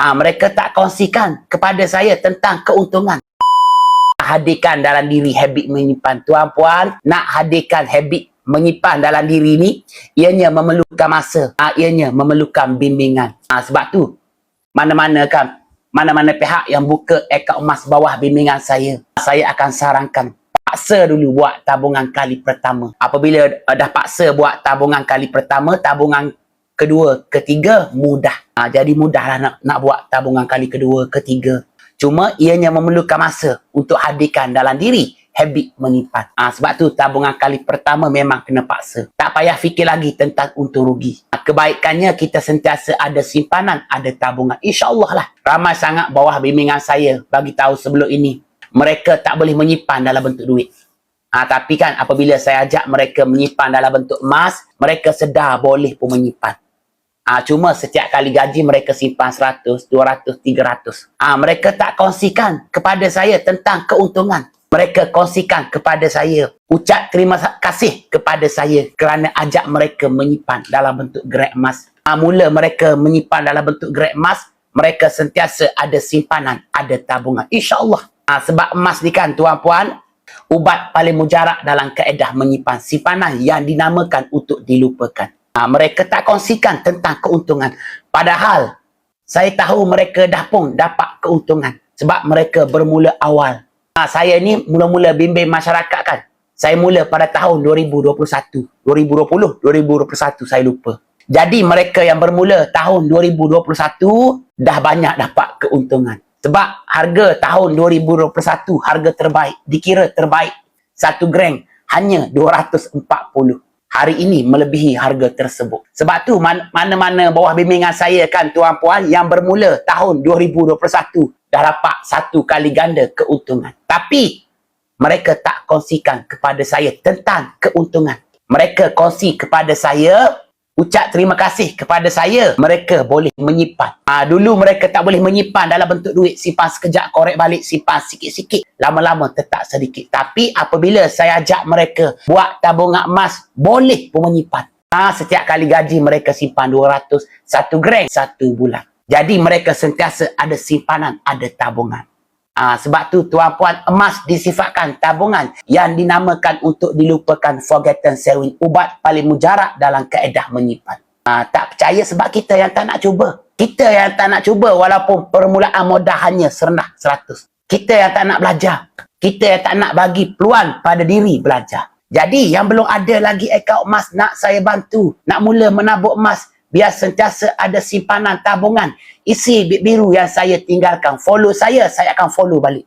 Mereka tak kongsikan kepada saya tentang keuntungan. Hadirkan dalam diri habit menyimpan. Tuan-puan, nak hadirkan habit menyimpan dalam diri ni, ianya memerlukan masa. Ianya memerlukan bimbingan. Sebab tu, mana-mana pihak yang buka akaun emas bawah bimbingan saya akan sarankan paksa dulu buat tabungan kali pertama. Apabila dah paksa buat tabungan kali pertama, tabungan kedua, ketiga mudah. Jadi mudahlah nak buat tabungan kali kedua, ketiga. Cuma ianya memerlukan masa untuk hadirkan dalam diri habit menyimpan. Sebab tu tabungan kali pertama memang kena paksa. Tak payah fikir lagi tentang untung rugi. Kebaikannya kita sentiasa ada simpanan, ada tabungan. InsyaAllah lah. Ramai sangat bawah bimbingan saya bagi tahu sebelum ini, mereka tak boleh menyimpan dalam bentuk duit. Tapi kan apabila saya ajak mereka menyimpan dalam bentuk emas, mereka sedar boleh pun menyimpan. Cuma setiap kali gaji mereka simpan 100, 200, 300. Mereka tak kongsikan kepada saya tentang keuntungan. Mereka kongsikan kepada saya, ucap terima kasih kepada saya kerana ajak mereka menyimpan dalam bentuk gerai emas. Mula mereka menyimpan dalam bentuk gerai emas, mereka sentiasa ada simpanan, ada tabungan. InsyaAllah. Sebab emas ni kan tuan-puan, ubat paling mujarab dalam kaedah menyimpan simpanan yang dinamakan untuk dilupakan. Mereka tak kongsikan tentang keuntungan. Padahal, saya tahu mereka dah pun dapat keuntungan. Sebab mereka bermula awal. Saya ni mula-mula bimbing masyarakat kan. Saya mula pada tahun 2021. 2020, 2021 saya lupa. Jadi mereka yang bermula tahun 2021 dah banyak dapat keuntungan. Sebab harga tahun 2021, harga terbaik, dikira terbaik. 1 gram hanya 240. Hari ini melebihi harga tersebut. Sebab tu mana-mana bawah bimbingan saya kan tuan-puan yang bermula tahun 2021 dah dapat 1 kali ganda keuntungan. Tapi mereka tak kongsikan kepada saya tentang keuntungan. Mereka kongsi kepada saya, ucap terima kasih kepada saya, mereka boleh menyimpan. Dulu mereka tak boleh menyimpan dalam bentuk duit, simpan sekejap, korek balik, simpan sikit-sikit, lama-lama tetap sedikit. Tapi apabila saya ajak mereka buat tabungan emas, boleh pun menyimpan. Setiap kali gaji mereka simpan 200, 1 gram 1 bulan. Jadi mereka sentiasa ada simpanan, ada tabungan. Sebab tu tuan-puan, emas disifatkan tabungan yang dinamakan untuk dilupakan, forgotten saving, ubat paling mujarab dalam kaedah menyimpan. Tak percaya sebab kita yang tak nak cuba. Kita yang tak nak cuba walaupun permulaan modal hanya serendah 100. Kita yang tak nak belajar. Kita yang tak nak bagi peluang pada diri belajar. Jadi yang belum ada lagi akaun emas, nak saya bantu. Nak mula menabur emas, biar sentiasa ada simpanan tabungan. Isi bit biru yang saya tinggalkan. Follow saya akan follow balik.